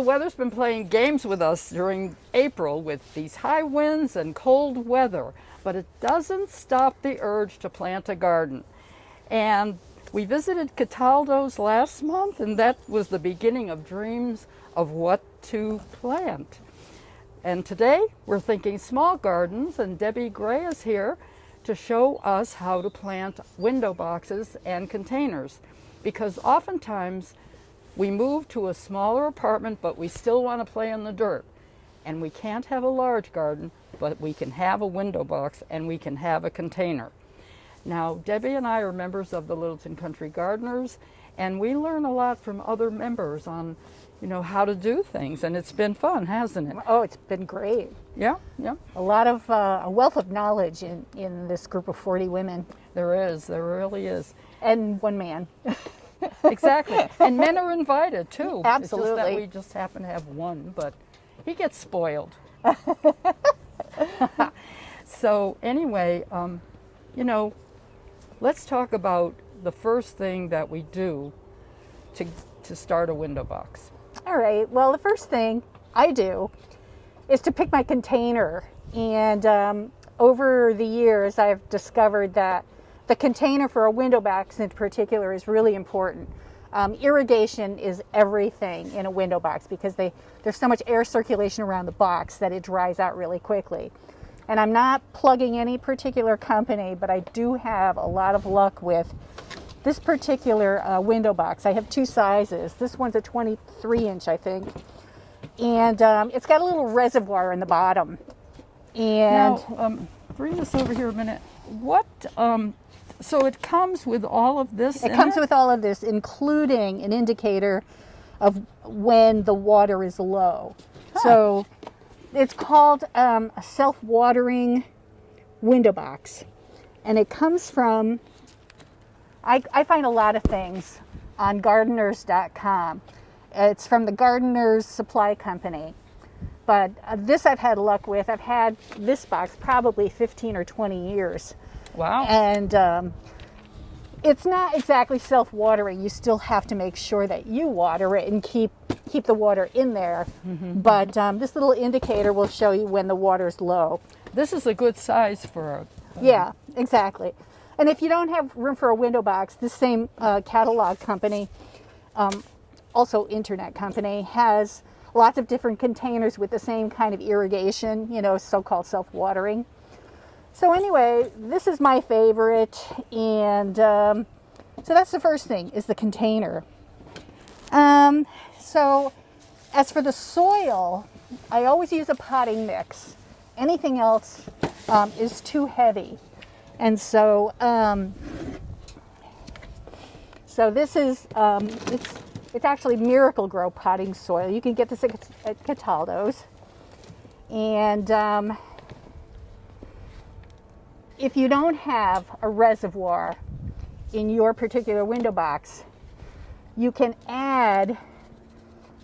the weather's been playing games with us during April with these high winds and cold weather, but it doesn't stop the urge to plant a garden. And we visited Cataldo's last month, and that was the beginning of dreams of what to plant. And today we're thinking small gardens, and Debbie Gray is here to show us how to plant window boxes and containers, because oftentimes we move to a smaller apartment, but we still want to play in the dirt. And we can't have a large garden, but we can have a window box and we can have a container. Now, Debbie and I are members of the Littleton Country Gardeners, and we learn a lot from other members on, how to do things. And it's been fun, hasn't it? Oh, it's been great. Yeah. A lot of, a wealth of knowledge in this group of 40 women. There really is. And one man. Exactly. And men are invited too. Absolutely. It's just that we just happen to have one, but he gets spoiled. So anyway, let's talk about the first thing that we do to start a window box. All right. Well, the first thing I do is to pick my container. And over the years, I've discovered that the container for a window box in particular is really important. Irrigation is everything in a window box because there's so much air circulation around the box that it dries out really quickly. And I'm not plugging any particular company, but I do have a lot of luck with this particular window box. I have two sizes. This one's a 23-inch, I think. And it's got a little reservoir in the bottom. And now, bring this over here a minute. What? So it comes with all of this? It comes with all of this, including an indicator of when the water is low. Huh. So it's called a self-watering window box. And it comes from, I find a lot of things on gardeners.com. It's from the Gardeners Supply Company. But this I've had luck with. I've had this box probably 15 or 20 years. Wow. And it's not exactly self-watering. You still have to make sure that you water it and keep the water in there. Mm-hmm. But this little indicator will show you when the water's low. This is a good size for a... Yeah, exactly. And if you don't have room for a window box, this same catalog company, also internet company, has lots of different containers with the same kind of irrigation, so-called self-watering. So anyway, this is my favorite, and so that's the first thing, is the container. So as for the soil, I always use a potting mix. Anything else is too heavy. And so this is, it's actually Miracle Grow potting soil. You can get this at Cataldo's. And if you don't have a reservoir in your particular window box, you can add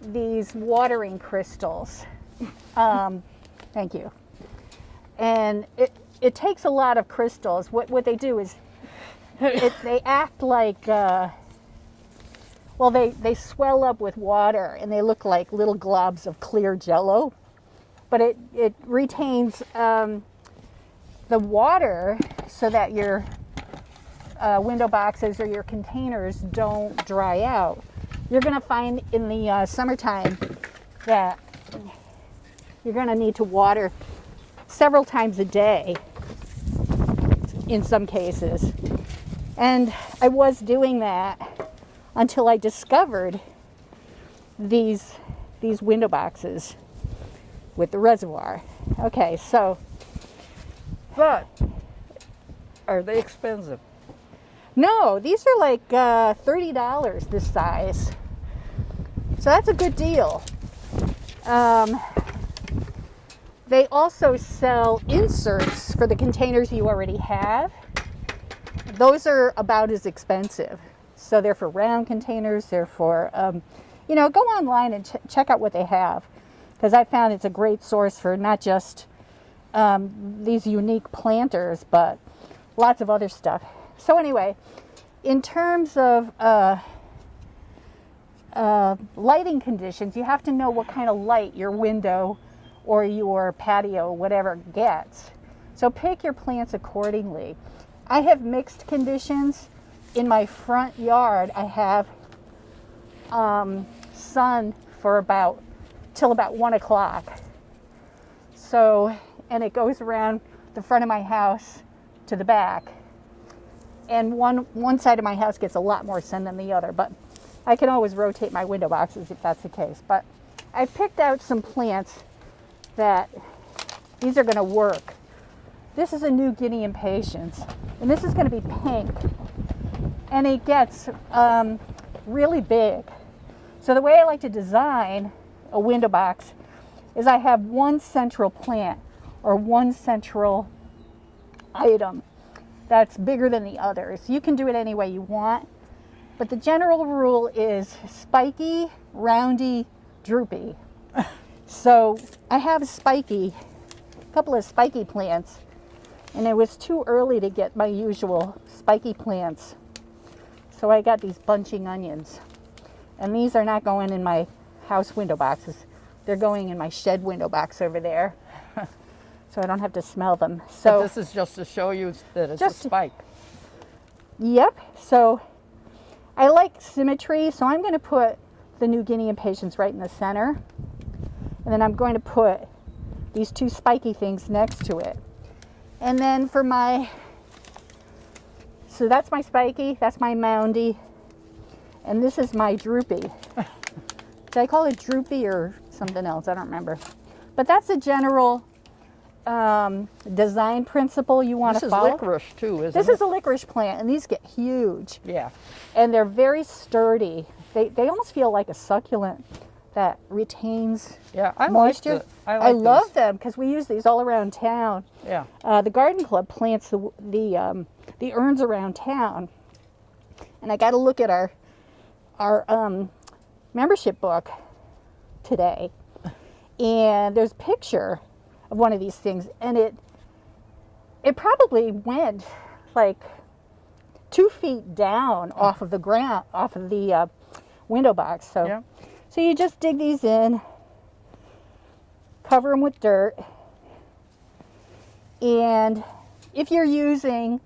these watering crystals. Thank you. And it takes a lot of crystals. What they do is they act like, they swell up with water and they look like little globs of clear jello. But it retains the water so that your window boxes or your containers don't dry out. You're going to find in the summertime that you're going to need to water several times a day in some cases. And I was doing that until I discovered these window boxes with the reservoir. Okay, so. But are they expensive? No, these are like $30 this size. So that's a good deal. They also sell inserts for the containers you already have. Those are about as expensive. So they're for round containers. They're for, go online and check out what they have. Because I found it's a great source for not just these unique planters, but lots of other stuff. So anyway, in terms of lighting conditions, you have to know what kind of light your window or your patio, whatever, gets. So pick your plants accordingly. I have mixed conditions. In my front yard, I have sun for till about 1 o'clock. So, and it goes around the front of my house to the back. And one side of my house gets a lot more sun than the other, but I can always rotate my window boxes if that's the case. But I picked out some plants that these are going to work. This is a New Guinea impatiens, and this is going to be pink, and it gets really big. So the way I like to design a window box is I have one central plant or one central item that's bigger than the others. You can do it any way you want, but the general rule is spiky, roundy, droopy. So I have a couple of spiky plants, and it was too early to get my usual spiky plants. So I got these bunching onions, and these are not going in my house window boxes. They're going in my shed window box over there. So I don't have to smell them. So but this is just to show you that it's just a spike. Yep. So I like symmetry, so I'm going to put the New Guinea impatiens right in the center. And then I'm going to put these two spiky things next to it. And then for so that's my spiky, that's my moundy, and this is my droopy. Did I call it droopy or something else? I don't remember. But that's a general design principle you want to follow. This is licorice too, isn't it? This is a licorice plant, and these get huge. Yeah. And they're very sturdy. They almost feel like a succulent that retains moisture. I love them because we use these all around town. Yeah. The garden club plants the urns around town, and I got to look at our membership book today, and there's a picture of one of these things, and it probably went like 2 feet down off of the ground, off of the window box. So, yeah. So you just dig these in, cover them with dirt, and if you're using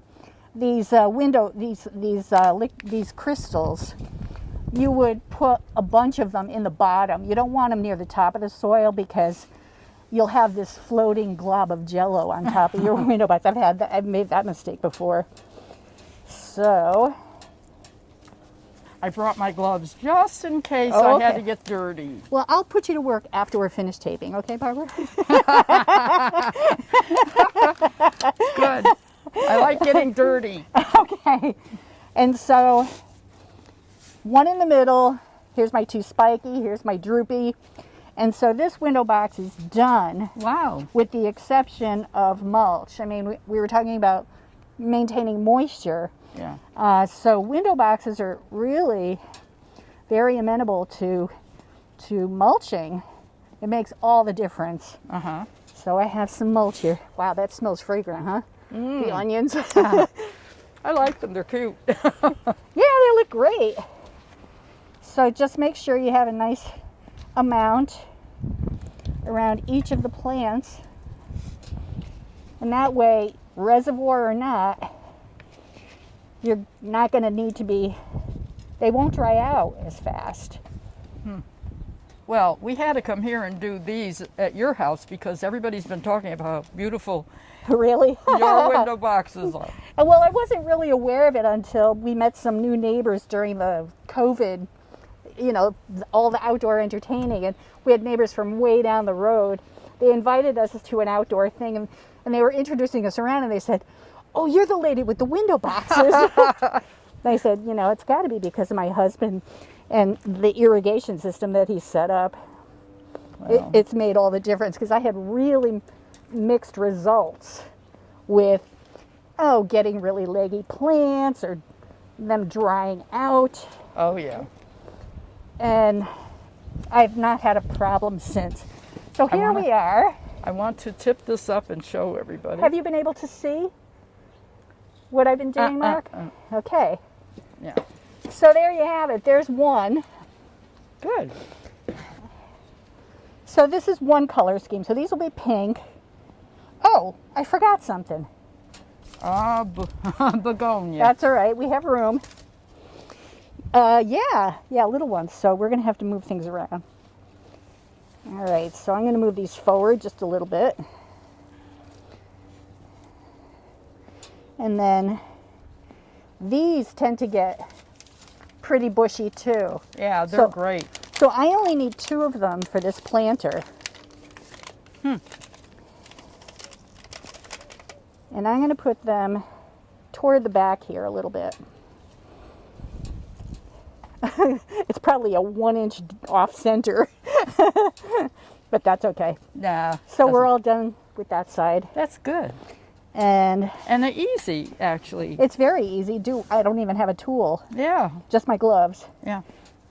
these these crystals, you would put a bunch of them in the bottom. You don't want them near the top of the soil because you'll have this floating glob of jello on top of your window box. I've made that mistake before. So I brought my gloves just in case Oh, I had okay. to get dirty. well, I'll put you to work after we're finished taping, okay, Barbara? Good. I like getting dirty. Okay. And so one in the middle, here's my two spiky, here's my droopy. And so this window box is done. Wow. With the exception of mulch. I mean, we were talking about maintaining moisture. Yeah. So window boxes are really very amenable to mulching. It makes all the difference. Uh-huh. So I have some mulch here. Wow, that smells fragrant, huh? The onions. I like them. They're cute. Yeah, they look great. So just make sure you have a nice amount around each of the plants. And that way, reservoir or not, you're not going to need to they won't dry out as fast. Well, we had to come here and do these at your house because everybody's been talking about how beautiful Really? your window boxes are. Well, I wasn't really aware of it until we met some new neighbors during the COVID, all the outdoor entertaining. And we had neighbors from way down the road. They invited us to an outdoor thing, and they were introducing us around, and they said, "Oh, you're the lady with the window boxes." They said, it's got to be because of my husband and the irrigation system that he set up. Wow. It's made all the difference because I had really mixed results with, getting really leggy plants or them drying out. Oh, yeah. And I've not had a problem since. So here we are. I want to tip this up and show everybody. Have you been able to see what I've been doing, Mark? Okay. Yeah. So there you have it. There's one. Good. So this is one color scheme. So these will be pink. Oh, I forgot something. Begonia. That's all right. We have room. Yeah, little ones. So we're going to have to move things around. All right, so I'm going to move these forward just a little bit. And then these tend to get pretty bushy too. Yeah, they're great. So I only need 2 of them for this planter. And I'm going to put them toward the back here a little bit. It's probably a 1 inch off center, but that's okay. Nah. So we're all done with that side. That's good. And they're easy, actually. it's very easy. I don't even have a tool, Yeah. just my gloves. Yeah.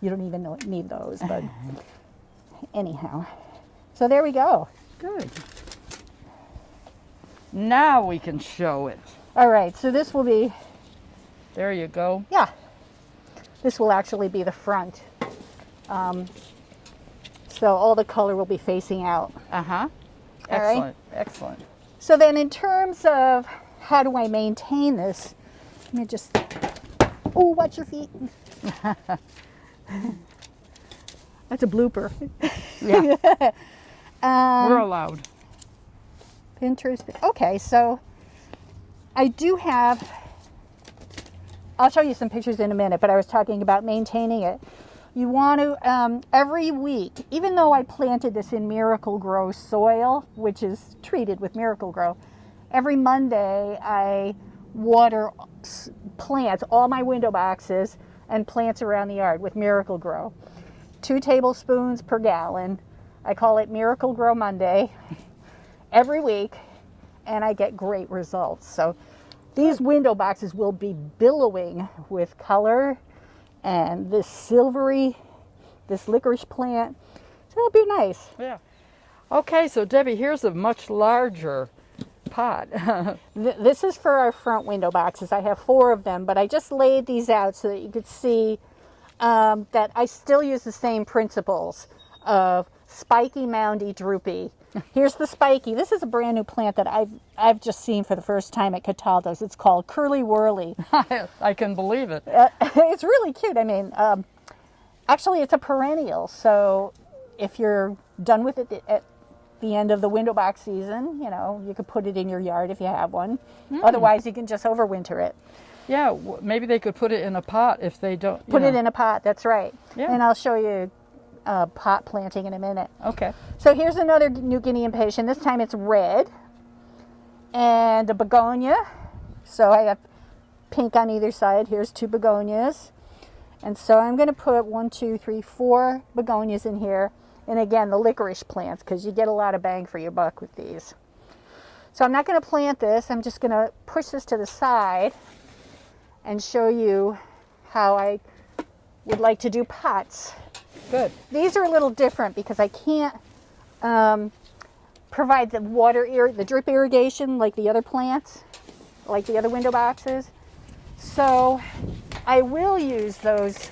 You don't even need those, but anyhow. So there we go. Good. Now we can show it. All right, so this will be, There you go. yeah, this will actually be the front. So all the color will be facing out. Uh-huh. All right. Excellent. Excellent. So then in terms of how do I maintain this, let me just, oh, watch your feet. That's a blooper. Yeah. We're allowed. Pinterest. Okay, so I do have, I'll show you some pictures in a minute, but I was talking about maintaining it. You want to, every week, even though I planted this in Miracle Grow soil, which is treated with Miracle Grow, every Monday I water plants, all my window boxes and plants around the yard with Miracle Grow. 2 tablespoons per gallon. I call it Miracle Grow Monday every week, and I get great results. So these window boxes will be billowing with color, and this silvery, this licorice plant. So it'll be nice. Yeah. Okay, so Debbie, here's a much larger pot. This is for our front window boxes. I have 4 of them, but I just laid these out so that you could see that I still use the same principles of spiky, moundy, droopy. Here's the spiky. This is a brand new plant that I've just seen for the first time at Cataldo's. It's called Curly Whirly. I can believe it. It's really cute. I mean, actually, it's a perennial. So if you're done with it at the end of the window box season, you know, you could put it in your yard if you have one. Otherwise, you can just overwinter it. Yeah, maybe they could put it in a pot if they don't. Put it in a pot. That's right. Yeah. And I'll show you pot planting in a minute. Okay. So here's another New Guinea impatient. This time it's red and a begonia. So I have pink on either side. Here's 2 begonias. And so I'm going to put 1, 2, 3, 4 begonias in here. And again, the licorice plants, because you get a lot of bang for your buck with these. So I'm not going to plant this. I'm just going to push this to the side and show you how I would like to do pots. Good. These are a little different because I can't provide the drip irrigation like the other plants, like the other window boxes. So I will use those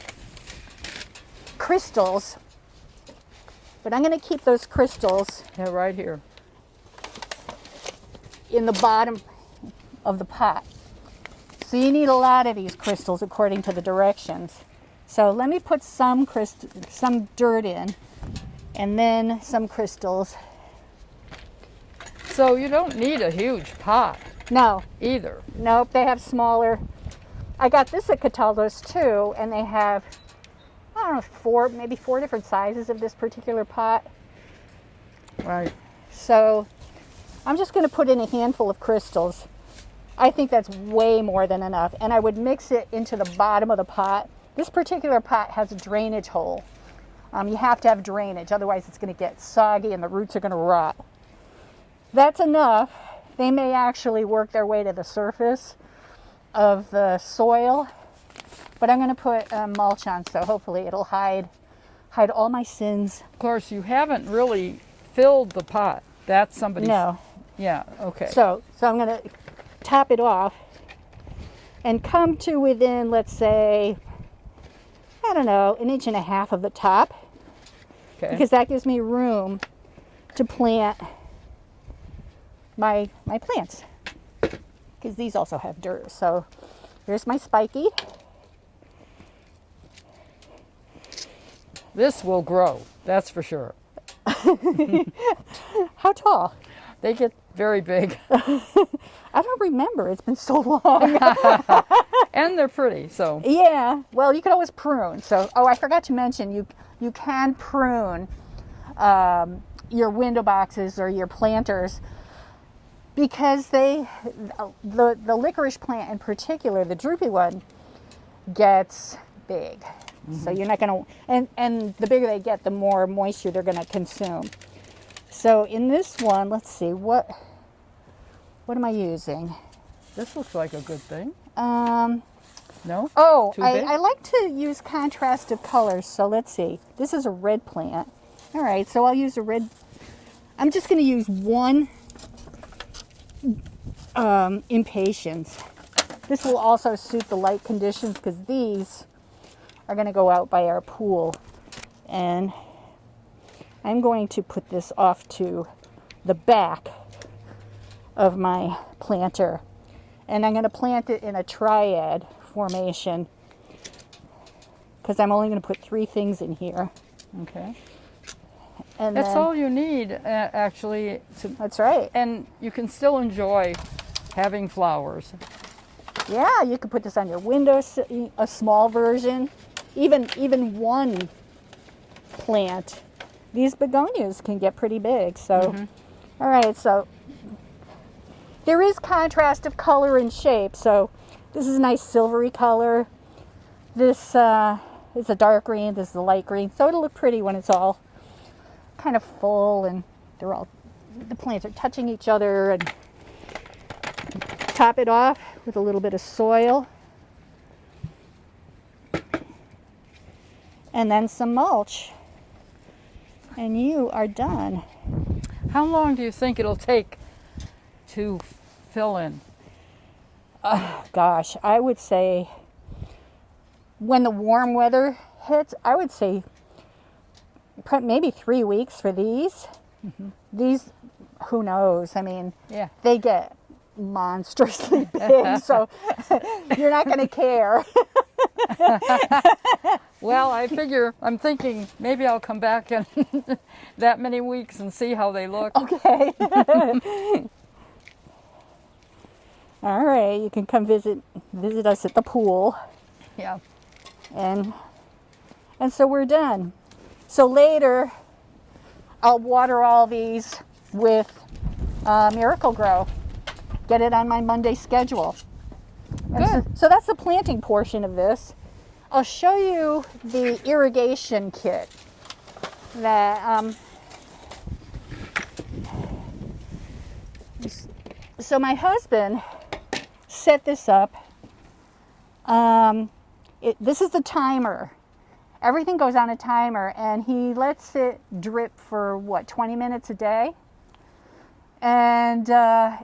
crystals, but I'm going to keep those crystals Right here. in the bottom of the pot. So you need a lot of these crystals according to the directions. So let me put some dirt in, and then some crystals. So you don't need a huge pot No, either. nope, they have smaller. I got this at Cataldo's too, and they have, I don't know, maybe 4 different sizes of this particular pot. Right. So I'm just going to put in a handful of crystals. I think that's way more than enough, and I would mix it into the bottom of the pot. This particular pot has a drainage hole. You have to have drainage, otherwise it's going to get soggy and the roots are going to rot. That's enough. They may actually work their way to the surface of the soil, but I'm going to put mulch on, so hopefully it'll hide all my sins. Of course, you haven't really filled the pot. That's somebody's. No. Yeah. Okay. So I'm going to top it off and come to within, let's say, I don't know, 1.5 inches of the top. Okay. because that gives me room to plant my plants. Because these also have dirt. So here's my spiky. This will grow, that's for sure. How tall? They get very big. I don't remember. It's been so long. And they're pretty, so. Yeah. Well, you can always prune. So, oh, I forgot to mention, you can prune your window boxes or your planters because the licorice plant in particular, the droopy one, gets big. So you're not going to, and the bigger they get, the more moisture they're going to consume. So in this one, let's see, what am I using? This looks like a good thing. No? Oh, Too big? I like to use contrast of colors. So let's see. This is a red plant. All right, so I'll use a red. I'm just going to use one impatiens. This will also suit the light conditions because these are going to go out by our pool. And I'm going to put this off to the back of my planter. And I'm going to plant it in a triad formation because I'm only going to put 3 things in here. Okay. And That's then, all you need, actually. That's right. And you can still enjoy having flowers. Yeah, you could put this on your windows, a small version, even one plant. These begonias can get pretty big. So, all right, so there is contrast of color and shape. So this is a nice silvery color. This is a dark green. This is a light green. So it'll look pretty when it's all kind of full and the plants are touching each other. And top it off with a little bit of soil. And then some mulch. And you are done. How long do you think it'll take to fill in? Gosh, I would say when the warm weather hits, I would say maybe 3 weeks for these. These, who knows? I mean, Yeah. they get monstrously big, so you're not going to care. Well, I'm thinking maybe I'll come back in that many weeks and see how they look. Okay. All right, you can come visit us at the pool. Yeah. And so we're done. So later, I'll water all these with Miracle Grow. Get it on my Monday schedule. Good. So that's the planting portion of this. I'll show you the irrigation kit that so my husband set this up. This is the timer. Everything goes on a timer, and he lets it drip for 20 minutes a day, and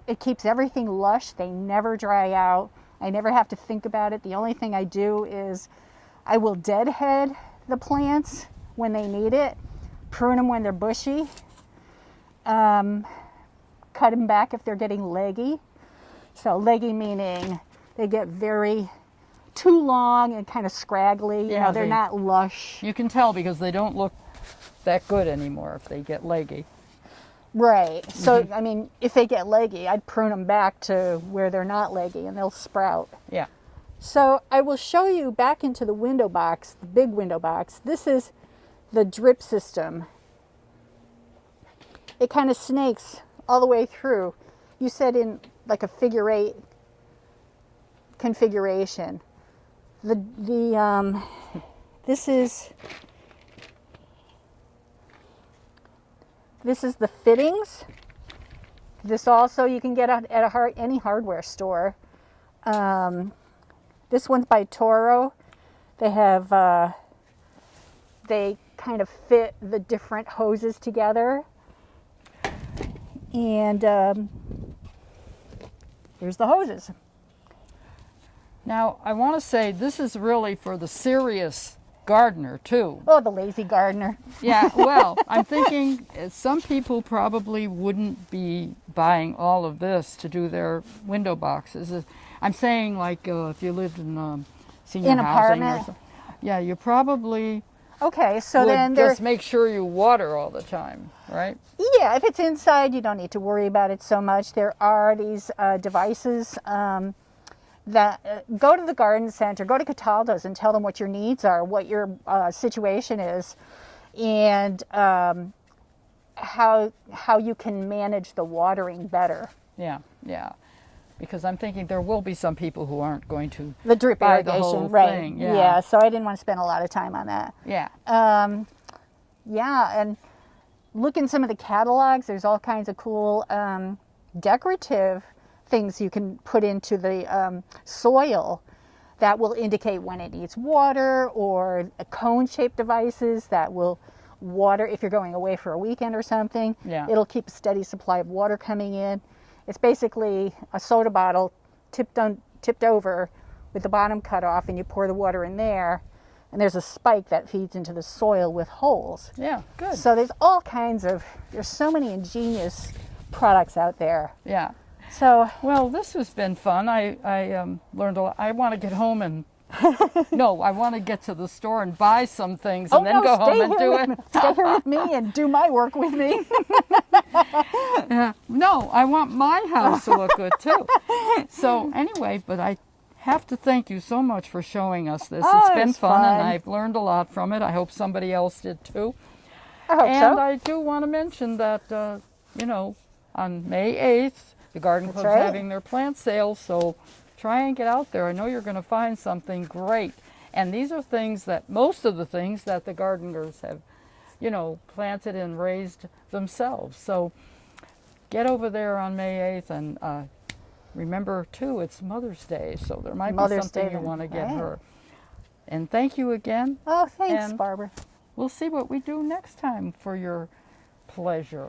it keeps everything lush. They never dry out. I never have to think about it. The only thing I do is I will deadhead the plants when they need it, prune them when they're bushy, cut them back if they're getting leggy. So leggy meaning they get very too long and kind of scraggly. Yeah, they're not lush. You can tell because they don't look that good anymore if they get leggy. Right. So, I mean, if they get leggy, I'd prune them back to where they're not leggy and they'll sprout. Yeah. So I will show you back into the window box, the big window box. This is the drip system. It kind of snakes all the way through. You said in like a figure 8 configuration. This is the fittings. This also you can get at any hardware store. This one's by Toro. They have they kind of fit the different hoses together. And here's the hoses. Now, I want to say this is really for the serious gardener too. Oh, the lazy gardener. Yeah, well, I'm thinking some people probably wouldn't be buying all of this to do their window boxes. I'm saying, like, if you lived in senior In housing or apartment? something. Yeah, you probably Okay, so would then just make sure you water all the time, right? yeah, if it's inside, you don't need to worry about it so much. There are these devices that go to the garden center, go to Cataldo's and tell them what your needs are, what your situation is, and how you can manage the watering better. Yeah, yeah. Because I'm thinking there will be some people who aren't going to The drip buy the irrigation, whole right? thing. Yeah, so I didn't want to spend a lot of time on that. Yeah. Yeah, and look in some of the catalogs. There's all kinds of cool decorative things you can put into the soil that will indicate when it needs water, or cone-shaped devices that will water if you're going away for a weekend or something. Yeah. It'll keep a steady supply of water coming in. It's basically a soda bottle tipped over with the bottom cut off, and you pour the water in there, and there's a spike that feeds into the soil with holes. Yeah, good. So there's so many ingenious products out there. Yeah. So, Well, this has been fun. I learned a lot. I want to get home and no, I want to get to the store and buy some things and then go home and do it. Stay here with me and do my work with me. No, I want my house to look good too. So anyway, but I have to thank you so much for showing us this. Oh, It's been it's fun, and fun. I've learned a lot from it. I hope somebody else did too. I hope And so. I do want to mention that, on May 8th, the Garden That's Club's right. having their plant sale, so try and get out there. I know you're going to find something great. And these are most of the things that the gardeners have, planted and raised themselves. So get over there on May 8th, and remember, too, it's Mother's Day, so there might Mother's be something Day you then, want to get right. her. And thank you again. Oh, thanks, and- Barbara. We'll see what we do next time for your pleasure.